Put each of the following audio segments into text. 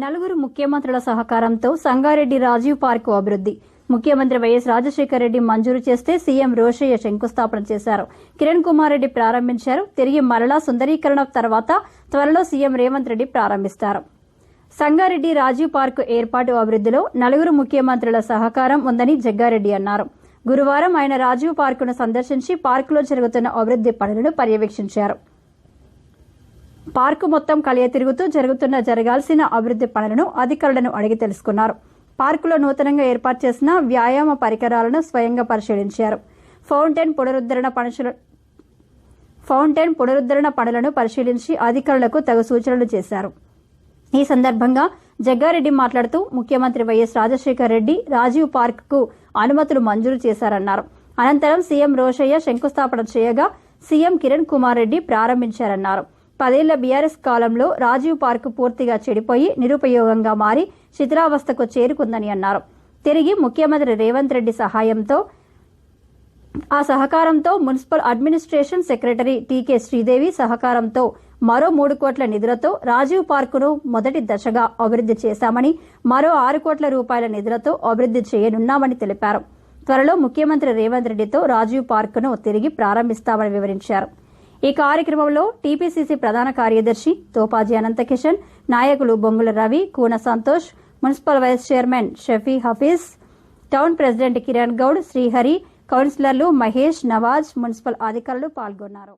నలుగురు ముఖ్యమంత్రుల సహకారంతో సంగారెడ్డి రాజీవ్ పార్కు అభివృద్ది. ముఖ్యమంత్రి వైఎస్ రాజశేఖర రెడ్డి మంజూరు చేస్తే సీఎం రోషయ్య శంకుస్థాపన చేశారు. కిరణ్ కుమార్ రెడ్డి ప్రారంభించారు. తిరిగి మరలా సుందరీకరణ తర్వాత త్వరలో సీఎం రేవంత్ రెడ్డి ప్రారంభిస్తారు. సంగారెడ్డి రాజీవ్ పార్కు ఏర్పాటు అభివృద్దిలో నలుగురు ముఖ్యమంత్రుల సహకారం ఉందని జగ్గారెడ్డి అన్నారు. గురువారం ఆయన రాజీవ్ పార్కును సందర్శించి పార్కులో జరుగుతున్న అభివృద్ది పనులను పర్యవేక్షించారు. పార్కు మొత్తం కలియ తిరుగుతూ జరగాల్సిన అభివృద్ది పనులను అధికారులను అడిగి తెలుసుకున్నారు. పార్కులో నూతనంగా ఏర్పాటు చేసిన వ్యాయామ పరికరాలను స్వయంగా పరిశీలించారు. ఫౌంటైన్ పునరుద్దరణ పనులను పరిశీలించి అధికారులకు తగు సూచనలు చేశారు. ఈ సందర్భంగా జగ్గారెడ్డి మాట్లాడుతూ ముఖ్యమంత్రి వైఎస్ రాజశేఖర రెడ్డి రాజీవ్ పార్కుకు అనుమతులు మంజూరు చేశారన్నారు. అనంతరం సీఎం రోషయ్య శంకుస్థాపన చేయగా సీఎం కిరణ్ కుమార్ రెడ్డి ప్రారంభించారన్నారు. 10 ఏళ్ల బీఆర్ఎస్ కాలంలో రాజీవ్ పార్కు పూర్తిగా చెడిపోయి నిరుపయోగంగా మారి శిథిలావస్థకు చేరుకుందని అన్నారు. తిరిగి ముఖ్యమంత్రి రేవంత్ రెడ్డి సహకారంతో మున్సిపల్ అడ్మినిస్ట్రేషన్ సెక్రటరీ టీకే శ్రీదేవి సహకారంతో మరో 3 కోట్ల నిధులతో రాజీవ్ పార్కును మొదటి దశగా అభివృద్ది చేశామని, మరో 6 కోట్ల రూపాయల నిధులతో అభివృద్ది చేయనున్నామని తెలిపారు. త్వరలో ముఖ్యమంత్రి రేవంత్ రెడ్డితో రాజీవ్ పార్కును తిరిగి ప్రారంభిస్తామని వివరించారు. ఈ కార్యక్రమంలో టీపీసీసీ ప్రధాన కార్యదర్శి తోపాజీ అనంతకిషన్, నాయకులు Bongula Ravi, Koona Santosh, municipal vice chairman Shafi Hafeez, town president Kiran Goud, Srihari, కౌన్సిలర్లు మహేష్, నవాజ్, మున్సిపల్ అధికారులు పాల్గొన్నారు.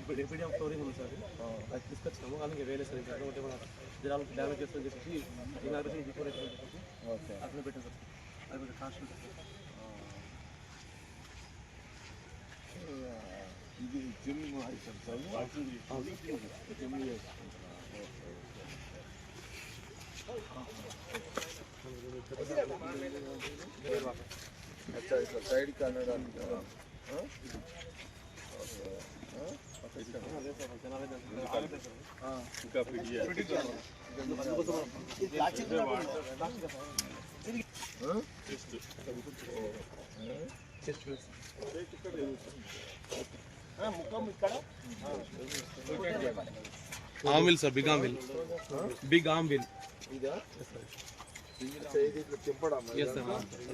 ఇప్పుడు ఏపీడీ స్టోరేజ్ ఉంది సార్, అది తీసుకొచ్చినాము. అలాగే వేరే సార్ ఇంకా మన జనాలు డ్యామేజ్ చేస్తుందని చెప్పేసి ఇనాగ్రేషన్ డికోరేషన్ చెప్పేసి అట్లా పెట్టాం సార్. అది కొంచెం కాస్ట్ ఉంటుంది. ఇది జిమ్ ఐటమ్ సార్ సైడ్ కన్నడానికి ఆమిల్ సార్, బిగ్ ఆమిల్, బిగ్ ఆమిల్. ఇదా ఇది ఇట్లా తిప్పడం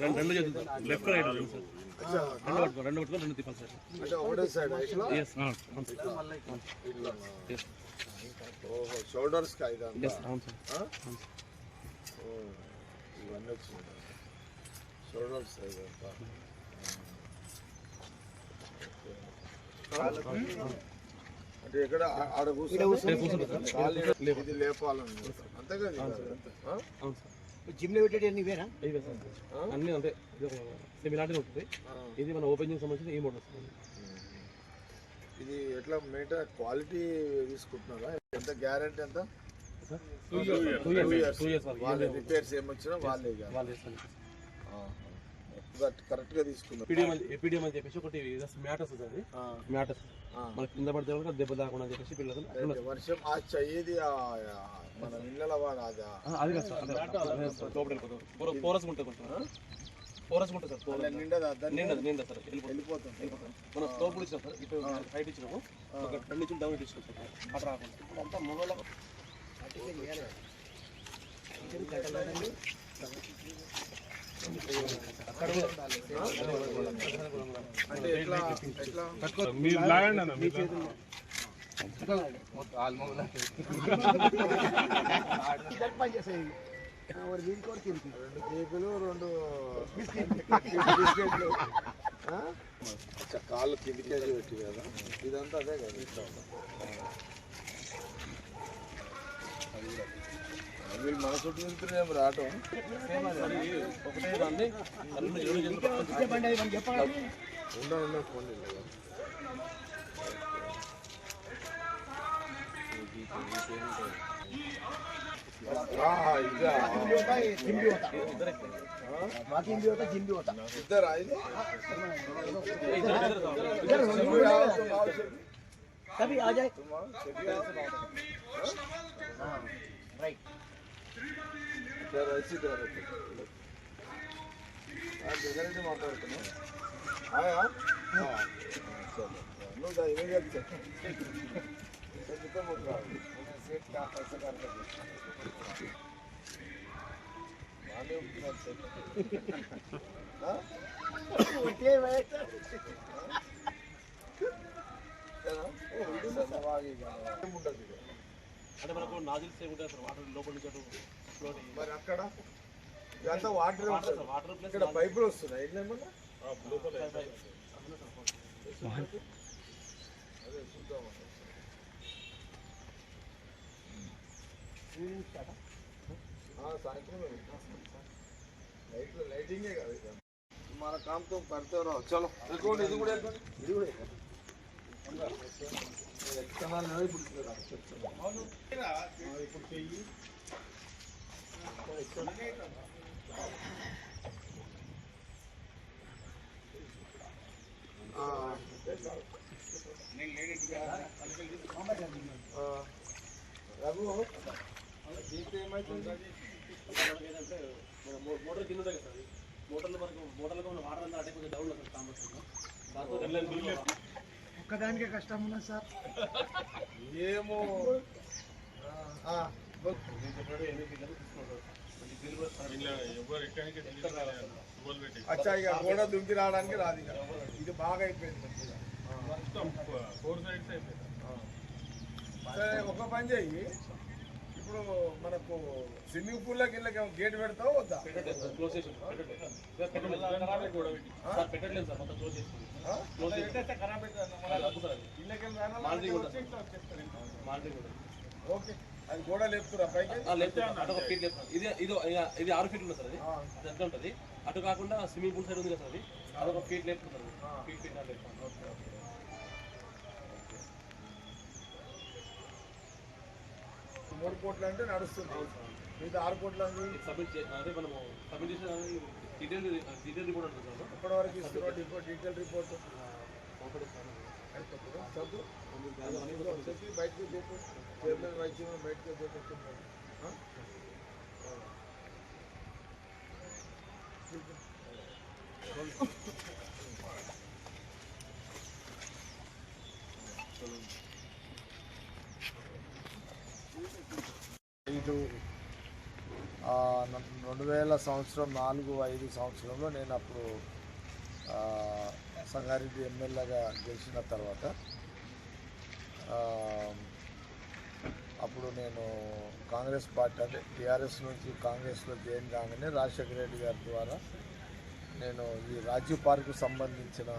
రెండు చేతులు లెఫ్ట్ రైట్ సార్, రెండు పట్టుకో రెండు తిప్పాలి సార్. అంటే ఒకటే సైడ్ షోల్డర్స్ ఇవన్నీ వచ్చినాయి. షోల్డర్స్ అంటే ఎక్కడ ఆడ కూర్చొని ఇది లేపాలని అంతే కదా. జిమ్ లో పెట్టేది వేరా అన్ని అంతే ఇలాంటిది ఉంటుంది. ఇది మన ఓపెన్ జిమ్ సంబంధించిన ఈ మోడల్ వస్తుంది. ఇది ఎట్లా మెయింటైన్ క్వాలిటీ తీసుకుంటున్నారా? ఎంత గ్యారెంటీ ఎంత? 2 years వాళ్ళ రిపేర్స్ ఏమొచ్చినా వాళ్ళే కరెక్ట్ గా తీసుకున్నారు. ఎపిడియం అని చెప్పేసి ఒకటి మ్యాటర్స్ వస్తుంది. మ్యాటర్స్ మనకి కింద పడితే దెబ్బ తాకుండా అని చెప్పేసి పిల్లలు వర్షం అయ్యేది మన ఇళ్ళ అది కాదు సార్, పోరస్ ఉంటుంది కొంచెం పోరస్ ఉంటుంది సార్. నిండా సార్ వెళ్ళిపోతుంది. మనం స్టోప్ ఇచ్చినాం సార్, ఇటు హైట్ ఇచ్చినాము, 2 ఇంచులు డౌన్ ఇచ్చినాం సార్. అట్లా రాకుండా అంతా మొగల మీరు లాగండి అన్న కేకులు 2 బిస్కెట్లు కాళ్ళు కిందికేసి పెట్టి కదా. ఇదంతా అదే కదా. వీళ్ళు మన చుట్టూ నింపుతున్నాం రావటం ఒకటే దాన్ని ఉండ ఫోన్ ఇదా जिम भी होता बाकी भी होता जिम भी होता ఇద్దరా ఇది कभी आ जाए राइट దగ్గరైతే మాట్లాడుతున్నావు ఆయా నువ్వు ఇవే చెప్తా सेठ का पैसा करता అంటే మనకు నాజిల్స్ ఏముంటాయి సార్ వాటర్ లోపల నుంచి అటు ఫ్లోట్ మరి అక్కడ ఇదంతా వాటర్ వాటర్ ప్లస్ ఇక్కడ పైపులు వస్తున్నాయి ఏమన్నా అదే చూద్దాం साइकिल में लाइटिंग है हमारा काम तो करते रहो चलो देखो ఇది కూడా రఘు దీంతో ఏమవుతుంది ఏంటంటే మోటార్ కింద ఉంటుంది సార్ మోటార్లకు మన వాటర్ అంతా అంటే కొంచెం డౌన్ వస్తుంది కాంపౌండ్ దాంతో ఒక్కదానికే కష్టం ఉన్నది సార్ ఏమో అచ్చా ఇక గోడ దుంకి రావడానికి రాదు ఇక ఇది బాగా అయిపోయింది మంచిగా సరే ఒక పని చేయి ఇప్పుడు మనకు స్విమ్మింగ్ పూల్ లోకి వెళ్ళి గేట్ పెడతావు వద్దా క్లోజ్ చేసి పెట్టట్లేదు సార్ మొత్తం క్లోజ్ చేసి ఓకే అది గోడ లేపుతురా పైకి అటు ఫీట్ లేపుతారు ఇది 6 ఫీట్ ఉంది సార్ అది ఎంత ఉంటుంది అటు కాకుండా స్విమ్మింగ్ పూల్ సైడ్ ఉంది కదా సార్ అది అదొక ఫీట్ లేపుతుంది ఫీట్ లేపుతాను ఓకే ఓకే 3 కోట్లు అంటే నడుస్తుంది మిగతా 6 కోట్లు సబ్మిట్ అదే మనము సబ్మిట్ చేసిన డీటెయిల్ రిపోర్ట్ ఉంటుంది సార్ ఎప్పటి వరకు ఇస్తున్నారు డీటెయిల్ రిపోర్ట్ చదువు బయటకు చెప్పు చైర్మన్ వైస్ చైర్మన్ బయటకు చెప్పేస్తున్నారు ఇది 2000 సంవత్సరం 4-5 సంవత్సరంలో నేను అప్పుడు సంగారెడ్డి ఎమ్మెల్యేగా గెలిచిన తర్వాత అప్పుడు నేను కాంగ్రెస్ పార్టీ అంటే టీఆర్ఎస్ నుంచి కాంగ్రెస్లో జాయిన్ కాగానే రాజశేఖర రెడ్డి గారి ద్వారా నేను ఈ రాజీవ్ పార్కు సంబంధించిన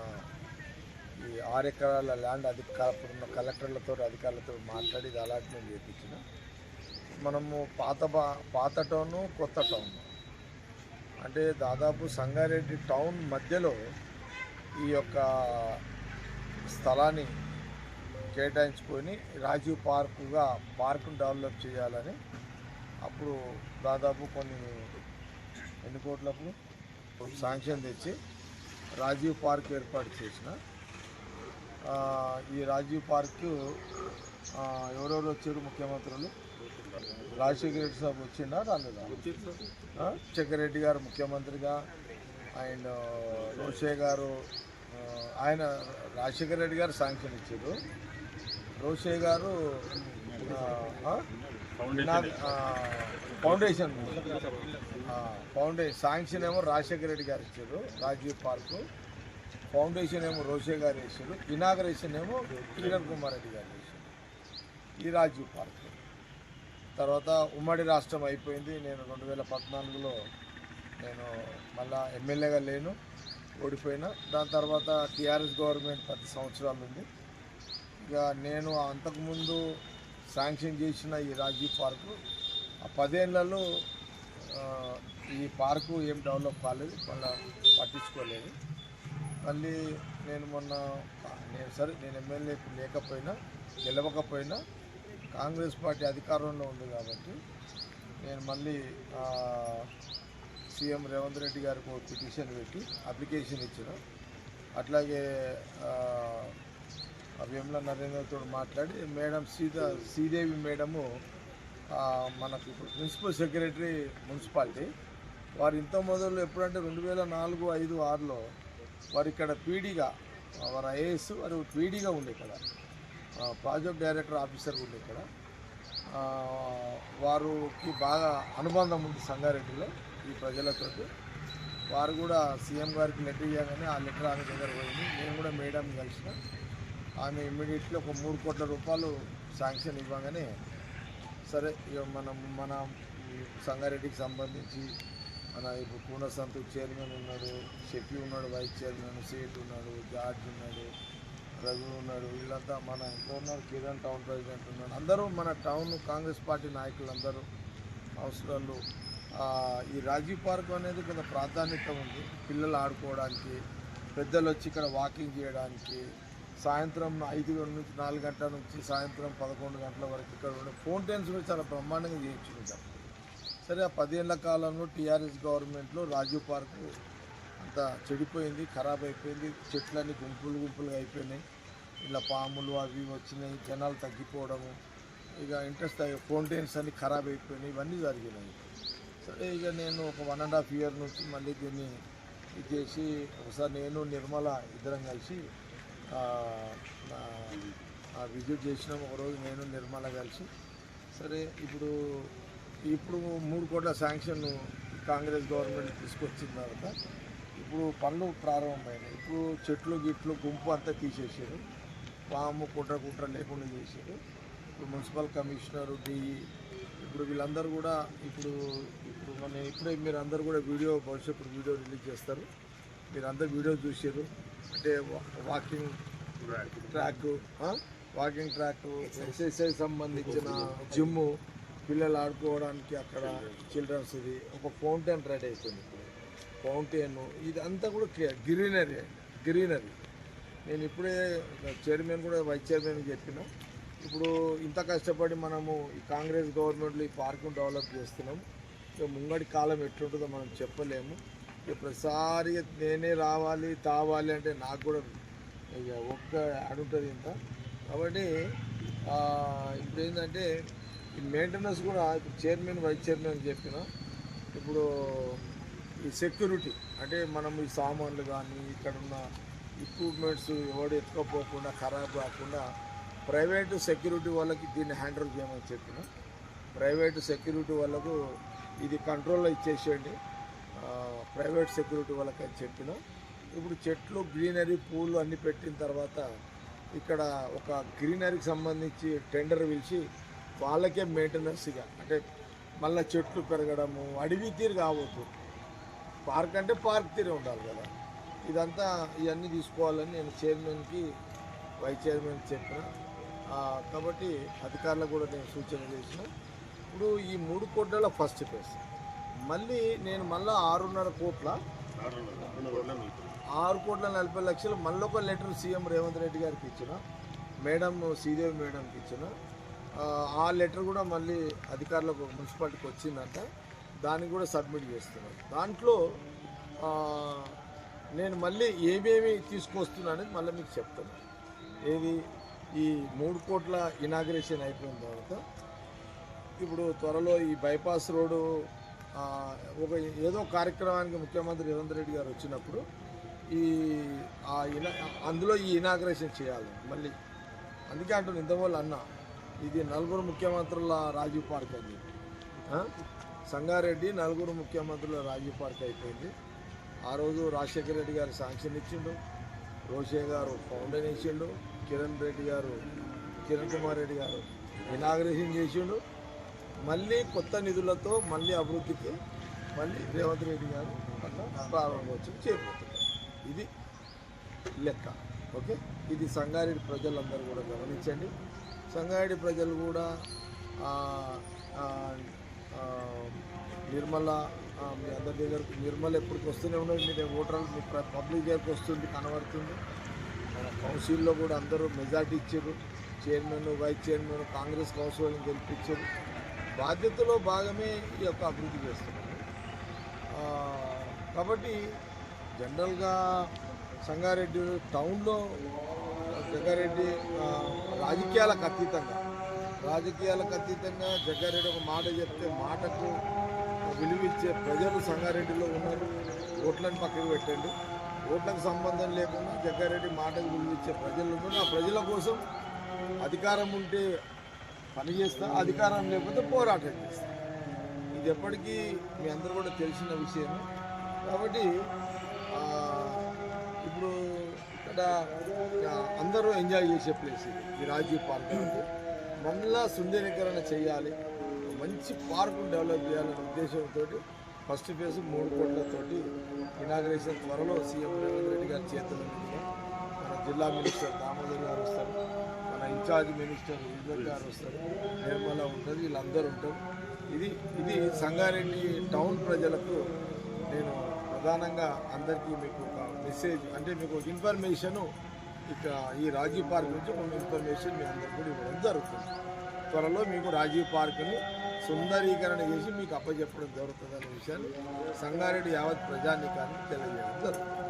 ఈ 6 ఎకరాల ల్యాండ్ అధికారున్న కలెక్టర్లతో అధికారులతో మాట్లాడి ఇది అలాట్మెంట్ చేయించిన మనము పాత టౌను కొత్త టౌన్ అంటే దాదాపు సంగారెడ్డి టౌన్ మధ్యలో ఈ యొక్క స్థలాన్ని కేటాయించుకొని రాజీవ్ పార్కును డెవలప్ చేయాలని అప్పుడు దాదాపు ఎన్ని కోట్లప్పుడు శాంక్షన్ తెచ్చి రాజీవ్ పార్క్ ఏర్పాటు చేసిన ఈ రాజీవ్ పార్కు ఎవరెవరు వచ్చారు ముఖ్యమంత్రులు రాజశేఖర రెడ్డి సాబ్ వచ్చిందా రాలేదా చక్రరెడ్డి గారు ముఖ్యమంత్రిగా అండ్ రోషే గారు ఆయన రాజశేఖర రెడ్డి గారు శాంక్షన్ ఇచ్చారు రోషే గారు ఫౌండేషన్ శాంక్షన్ ఏమో రాజశేఖర రెడ్డి గారు ఇచ్చారు రాజీవ్ పార్కు ఫౌండేషన్ ఏమో రోషే గారు వేసారు ఇనాగరేషన్ ఏమో కిరణ్ కుమార్ రెడ్డి గారు వేసారు ఈ రాజీవ్ పార్క్ తర్వాత ఉమ్మడి రాష్ట్రం అయిపోయింది నేను 2014లో నేను మళ్ళా ఎమ్మెల్యేగా లేను ఓడిపోయినా దాని తర్వాత టీఆర్ఎస్ గవర్నమెంట్ 10 సంవత్సరాలు ఉంది ఇక నేను అంతకుముందు శాంక్షన్ చేసిన ఈ రాజీవ్ పార్కు ఆ 10 ఏళ్లలో ఈ పార్కు ఏం డెవలప్ కాలేదు మళ్ళీ పట్టించుకోలేదు మళ్ళీ నేను ఎమ్మెల్యే లేకపోయినా గెలవకపోయినా కాంగ్రెస్ పార్టీ అధికారంలో ఉంది కాబట్టి నేను మళ్ళీ సీఎం రేవంత్ రెడ్డి గారికి ఒక పిటిషన్ పెట్టి అప్లికేషన్ ఇచ్చిన. అట్లాగే వేముల నరేంద్రతో మాట్లాడి మేడం శ్రీదేవి మేడము మనకు ఇప్పుడు ప్రిన్సిపల్ సెక్రటరీ మున్సిపాలిటీ వారు ఇంత మొదలు ఎప్పుడంటే 2004, 5, 6లో వారు ఇక్కడ పీడీగా వారు ఐఏఎస్ వారు పీడీగా ఉండే ఇక్కడ ప్రాజెక్ట్ డైరెక్టర్ ఆఫీసర్ ఉండే ఇక్కడ వారికి బాగా అనుబంధం ఉంది సంగారెడ్డిలో ఈ ప్రజలతో. వారు కూడా సీఎం గారికి లెటర్ ఇవ్వగానే ఆ లెటర్ ఆమె దగ్గర పోయింది. నేను కూడా మేడం కలిసిన. ఆమె ఇమ్మీడియట్లీ ఒక 3 కోట్ల రూపాయలు శాంక్షన్ ఇవ్వగానే సరే ఇక మన సంగారెడ్డికి సంబంధించి మన ఇప్పుడు కూన సంతూర్ చైర్మన్ ఉన్నాడు, షెఫీ ఉన్నాడు, వైస్ చైర్మన్, సేట్ ఉన్నాడు, జార్జ్ ఉన్నాడు, రఘు ఉన్నాడు, వీళ్ళంతా మన ఇంకా ఉన్నారు, కిరణ్ టౌన్ ప్రెసిడెంట్ ఉన్నాడు. అందరూ మన టౌన్ కాంగ్రెస్ పార్టీ నాయకులు అందరూ అవసరాలు. ఈ రాజీవ్ పార్క్ అనేది కొంత ప్రాధాన్యత ఉంది పిల్లలు ఆడుకోవడానికి, పెద్దలు వచ్చి ఇక్కడ వాకింగ్ చేయడానికి. సాయంత్రం 5 నుంచి 4 గంటల నుంచి సాయంత్రం 11 గంటల వరకు ఇక్కడ ఉండే ఫౌంటైన్స్ కూడా చాలా బ్రహ్మాండంగా చేయించుకుంటాం. సరే ఆ 10 ఏళ్ల కాలంలో టీఆర్ఎస్ గవర్నమెంట్లో రాజీవ్ పార్క్ అంతా చెడిపోయింది, ఖరాబ్ అయిపోయింది. చెట్లన్నీ గుంపులుగా అయిపోయినాయి. ఇలా పాములు అవి వచ్చినాయి, జనాలు తగ్గిపోవడము, ఇక ఇంట్రెస్ట్ ఫౌంటైన్స్ అన్నీ ఖరాబ్ అయిపోయినాయి, ఇవన్నీ జరిగినాయి. సరే ఇక నేను ఒక 1.5 ఇయర్ నుంచి మళ్ళీ దీన్ని ఇది చేసి ఒకసారి నేను నిర్మల ఇద్దరం కలిసి విజిట్ చేసినాం. ఒకరోజు నేను నిర్మల కలిసి సరే ఇప్పుడు 3 కోట్ల శాంక్షన్ కాంగ్రెస్ గవర్నమెంట్ తీసుకొచ్చిన తర్వాత ఇప్పుడు పనులు ప్రారంభమైనాయి. ఇప్పుడు చెట్లు గిట్లు గుంపు అంతా తీసేసారు, పాము కుట్ర లేకుండా చేశారు. ఇప్పుడు మున్సిపల్ కమిషనరు, డిఈ ఇప్పుడు వీళ్ళందరూ కూడా ఇప్పుడు ఇప్పుడే మీరు అందరూ కూడా భవిష్యత్తు వీడియో రిలీజ్ చేస్తారు. మీరు అందరు వీడియో చూసారు. అంటే వాకింగ్ ట్రాక్, ఎక్సర్సైజ్ సంబంధించిన జిమ్ము, పిల్లలు ఆడుకోవడానికి అక్కడ చిల్డ్రన్స్ది ఒక ఫౌంటైన్ రెడీ అవుతుంది. ఫౌంటైన్ ఇదంతా కూడా గ్రీనరీ. నేను ఇప్పుడే చైర్మన్ కూడా వైస్ చైర్మన్ చెప్పిన. ఇప్పుడు ఇంత కష్టపడి మనము ఈ కాంగ్రెస్ గవర్నమెంట్లో ఈ పార్కును డెవలప్ చేస్తున్నాం. ముంగడి కాలం ఎట్లుంటుందో మనం చెప్పలేము. ప్రతిసారి నేనే తావాలి అంటే నాకు కూడా ఇక ఒక్క అడుగుతుంది ఇంత. కాబట్టి ఇప్పుడు ఏంటంటే ఈ మెయింటెనెన్స్ కూడా ఇప్పుడు చైర్మన్ వైస్ చైర్మన్ చెప్పిన. ఇప్పుడు ఈ సెక్యూరిటీ అంటే మనం ఈ సామాన్లు కానీ ఇక్కడున్న ఎక్విప్మెంట్స్ ఎవడు ఎత్తుకపోకుండా ఖరాబ్ కాకుండా ప్రైవేటు సెక్యూరిటీ వాళ్ళకి దీన్ని హ్యాండ్ ఓవర్ చేయమని చెప్పిన. ప్రైవేటు సెక్యూరిటీ వాళ్ళకు ఇది కంట్రోల్లో ఇచ్చేసేయండి, ప్రైవేట్ సెక్యూరిటీ వాళ్ళకి అని చెప్పిన. ఇప్పుడు చెట్లు గ్రీనరీ పూలు అన్నీ పెట్టిన తర్వాత ఇక్కడ ఒక గ్రీనరీకి సంబంధించి టెండర్ పిలిచి వాళ్ళకే మెయింటెనెన్స్గా అంటే మళ్ళీ చెట్లు పెరగడము, అడవి తీరు కావద్దు. పార్క్ అంటే పార్క్ తీరే ఉండాలి కదా. ఇదంతా ఇవన్నీ తీసుకోవాలని నేను చైర్మన్కి వైస్ చైర్మన్కి చెప్పిన. కాబట్టి అధికారులకు కూడా నేను సూచన చేసిన. ఇప్పుడు ఈ 3 కోట్ల ఫస్ట్ ఫేజ్ మళ్ళీ నేను 6.5 కోట్ల 6,40,00,000 మళ్ళీ ఒక లెటర్ సీఎం రేవంత్ రెడ్డి గారికి ఇచ్చిన, మేడం శ్రీదేవి మేడంకి ఇచ్చిన. ఆ లెటర్ కూడా మళ్ళీ అధికారులకు మున్సిపాలిటీకి వచ్చిందంట. దానికి కూడా సబ్మిట్ చేస్తున్నాను. దాంట్లో నేను మళ్ళీ ఏమేమి తీసుకొస్తున్నానని మళ్ళీ మీకు చెప్తాను. ఏది ఈ 3 కోట్ల ఇనాగ్రేషన్ అయిపోయిన తర్వాత ఇప్పుడు త్వరలో ఈ బైపాస్ రోడ్డు ఏదో కార్యక్రమానికి ముఖ్యమంత్రి రేవంత్ రెడ్డి గారు వచ్చినప్పుడు అందులో ఈ ఇనాగ్రేషన్ చేయాలి మళ్ళీ. అందుకే అంటున్నాను ఇంతవల్ల అన్న ఇది 4 ముఖ్యమంత్రుల రాజీవ్ పార్క్ అని. సంగారెడ్డి 4 ముఖ్యమంత్రుల రాజీవ్ పార్క్ అయిపోయింది. ఆ రోజు రాజశేఖర రెడ్డి గారు శాంక్షన్ ఇచ్చిండు, రోషే గారు ఫౌండైన్ వేసిండు, కిరణ్ కుమార్ రెడ్డి గారు ఇనాగ్రేషన్ చేసిండు. మళ్ళీ కొత్త నిధులతో మళ్ళీ అభివృద్ధికి మళ్ళీ రేవంత్ రెడ్డి గారు అట్లా ప్రారంభోత్సవం చేయబోతున్నారు. ఇది లెక్క. ఓకే, ఇది సంగారెడ్డి ప్రజలందరూ కూడా గమనించండి. సంగారెడ్డి ప్రజలు కూడా నిర్మల మీ అందరి దగ్గరకు నిర్మల ఎప్పటికి వస్తూనే ఉన్నది. మీరు ఓటర్లు మీ పబ్లిక్ దగ్గరకు వస్తుంది, కనబడుతుంది. మన కౌన్సిల్లో కూడా అందరూ మెజార్టీ ఇచ్చారు. చైర్మన్ వైస్ చైర్మన్ కాంగ్రెస్ కౌన్సిలర్ని గెలిపించారు. బాధ్యతలో భాగమే ఈ యొక్క అభివృద్ధి చేస్తున్నారు. కాబట్టి జనరల్గా సంగారెడ్డి టౌన్లో జగ్గారెడ్డి రాజకీయాలకు అతీతంగా జగ్గారెడ్డి ఒక మాట చెప్తే మాటకు విలువిచ్చే ప్రజలు సంగారెడ్డిలో ఉన్నారు. ఓట్లను పక్కకు పెట్టండి, ఓట్లకు సంబంధం లేకుండా జగ్గారెడ్డి మాటకు విలువిచ్చే ప్రజలు ఉన్నారు. ఆ ప్రజల కోసం అధికారం ఉంటే పని చేస్తా, అధికారం లేకపోతే పోరాటం చేస్తా. ఇది ఎప్పటికీ మీ అందరూ కూడా తెలిసిన విషయం. కాబట్టి ఇప్పుడు ఇక్కడ అందరూ ఎంజాయ్ చేసే ప్లేస్ ఇది, ఈ రాజీవ్ పార్క్. మళ్ళా సుందరీకరణ చేయాలి, మంచి పార్కును డెవలప్ చేయాలనే ఉద్దేశంతో ఫస్ట్ ఫేజ్ 3 కోట్లతోటి ఇనాగ్రేషన్ త్వరలో సీఎం రేవంత్ రెడ్డి గారి చేతుల మీదుగా మన జిల్లా మినిస్టర్ దామోదర్ గారు వస్తారు, మన ఇన్ఛార్జ్ మినిస్టర్ విజయ్ గారు వస్తారు, నిర్మల ఉంటుంది, వీళ్ళందరూ ఉంటారు. ఇది సంగారెడ్డి టౌన్ ప్రజలకు నేను ప్రధానంగా అందరికీ మీకు ఒక మెసేజ్, అంటే మీకు ఒక ఇన్ఫర్మేషను ఇక ఈ రాజీవ్ పార్క్ నుంచి ఒక ఇన్ఫర్మేషన్ మీ అందరికీ కూడా ఇవ్వడం జరుగుతుంది. త్వరలో మీకు రాజీవ్ పార్క్ని సుందరీకరణ చేసి మీకు అప్పచెప్పడం జరుగుతుంది అనే విషయాన్ని సంగారెడ్డి యావత్ ప్రజానీకాన్ని తెలియజేయడం జరుగుతుంది.